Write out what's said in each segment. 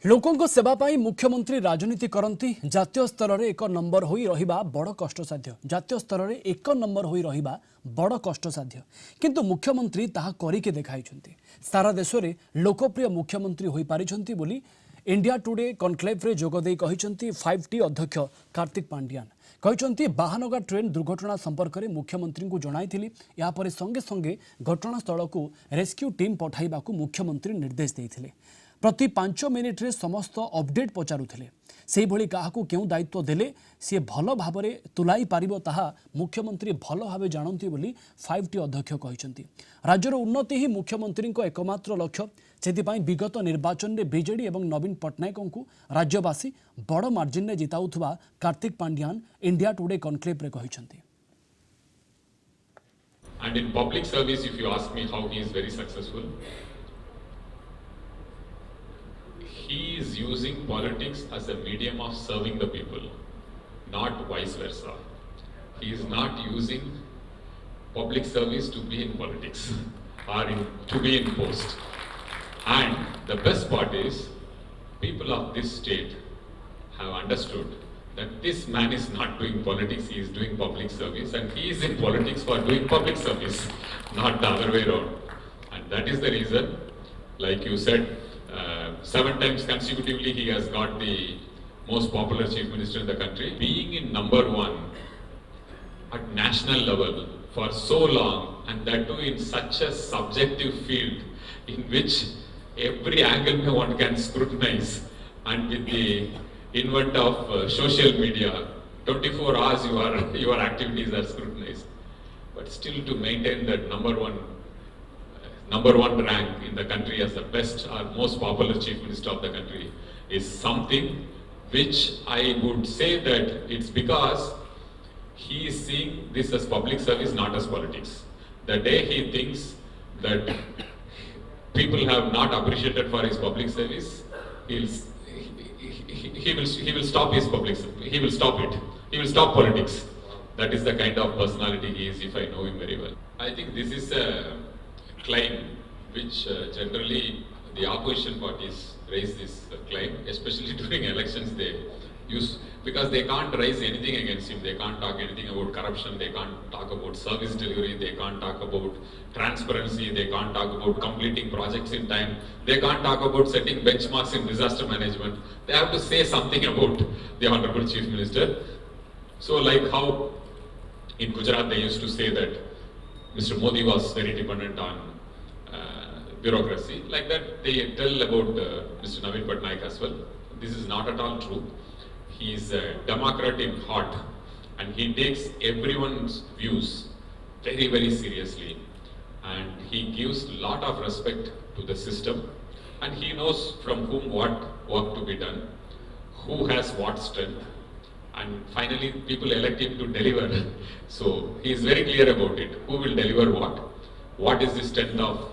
लोकों सेवा पाई मुख्यमंत्री राजनीति करती जातीय स्तर में एक नंबर होई रहिबा बड़ कष्टसाध्य। जातीय स्तर में एक नंबर होई रहिबा बड़ कष्टसाध्य, किंतु मुख्यमंत्री ताहा करिके देखाइछन्ति। सारा देश में लोकप्रिय मुख्यमंत्री होई पारिछन्ति बोली इंडिया टुडे कनक्लेव रे जोगदे कहिछन्ति 5T अध्यक्ष कार्तिक पांडियान। कहिछन्ति बाहानगा ट्रेन दुर्घटना संपर्क में मुख्यमंत्री को जणाइथिली। या परे संगे संगे घटनास्थल को रेस्क्यू टीम पठाइबाकू मुख्यमंत्री निर्देश देइथिले। प्रति 5 मिनिट रे समस्त अपडेट पचारुथिले। से भली काहाकू केउ दायित्व देले सी भल भाबरे तुलाई पारिबो ताहा मुख्यमंत्री भल भाबे जानती बोली 5T अध्यक्ष कहिसंती। राज्यर उन्नति ही मुख्यमंत्री को एकमात्र लक्ष्य। सेथिपाई विगत निर्वाचन में बीजेडी एवं नवीन पट्टनायक को राज्यवासी बड़ मार्जिन में जिताउथुबा Kartik Pandian India Today Conclave रे कहिसंती। And in public service, if you ask me how he is very successful, he is using politics as a medium of serving the people, not vice versa. He is not using public service to be in politics or to be in post. And the best part is, people of this state have understood that this man is not doing politics, he is doing public service, and he is in politics for doing public service, not the other way around. And that is the reason, like you said, 7 times consecutively he has got the most popular chief minister in the country. Being in #1 at national level for so long, and that too in such a subjective field in which every angle one can scrutinize, and with the invent of social media, 24 hours your activities are scrutinized. But still to maintain that number one rank in the country as the best or most popular chief minister of the country is something which I would say that it's because he is seeing this as public service, not as politics. The day he thinks that people have not appreciated for his public service, he will stop his public service. He will stop it. He will stop politics. That is the kind of personality he is, if I know him very well. I think this is a claim which generally the opposition parties raise this claim, especially during elections. They use, because they can't raise anything against him. They can't talk anything about corruption. They can't talk about service delivery. They can't talk about transparency. They can't talk about completing projects in time. They can't talk about setting benchmarks in disaster management. They have to say something about the Honorable Chief Minister. So like how in Gujarat they used to say that Mr. Modi was very dependent on bureaucracy, like that they tell about Mr. Naveen Patnaik as well. This is not at all true. He is a Democrat in heart, and he takes everyone's views very, very seriously, and he gives a lot of respect to the system, and he knows from whom what work to be done, who has what strength, and finally people elect him to deliver. So he is very clear about it. Who will deliver what is the strength of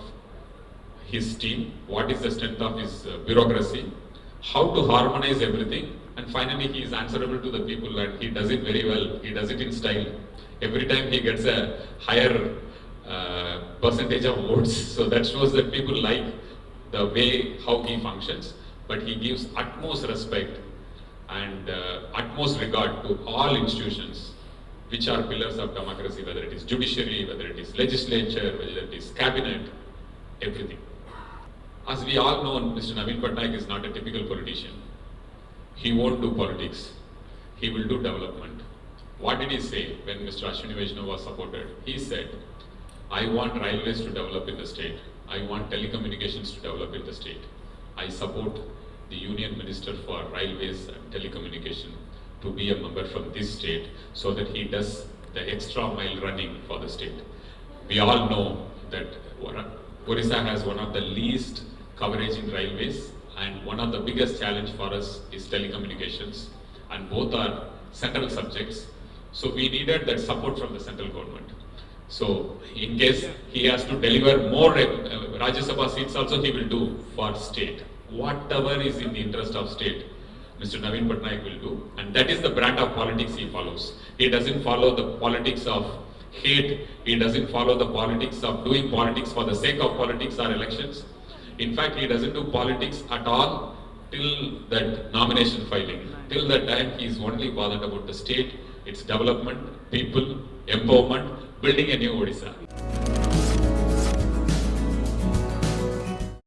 his team, what is the strength of his bureaucracy, how to harmonize everything, and finally he is answerable to the people, and he does it very well. He does it in style. Every time he gets a higher percentage of votes, so that shows that people like the way how he functions, but he gives utmost respect and utmost regard to all institutions which are pillars of democracy, whether it is judiciary, whether it is legislature, whether it is cabinet, everything. As we all know, Mr. Naveen Patnaik is not a typical politician. He won't do politics. He will do development. What did he say when Mr. Ashwini Vaishnav was supported? He said, I want railways to develop in the state. I want telecommunications to develop in the state. I support the Union Minister for Railways and Telecommunication to be a member from this state so that he does the extra mile running for the state. We all know that Odisha has one of the least coverage in railways, and one of the biggest challenge for us is telecommunications, and both are central subjects. So we needed that support from the central government. So in case he has to deliver more Rajya Sabha seats also, he will do for state. Whatever is in the interest of state, Mr. Naveen Patnaik will do, and that is the brand of politics he follows. He doesn't follow the politics of hate. He doesn't follow the politics of doing politics for the sake of politics or elections. In fact, he doesn't do politics at all till that nomination filing. Till that time, he is only bothered about the state, its development, people, empowerment, building a new Odisha.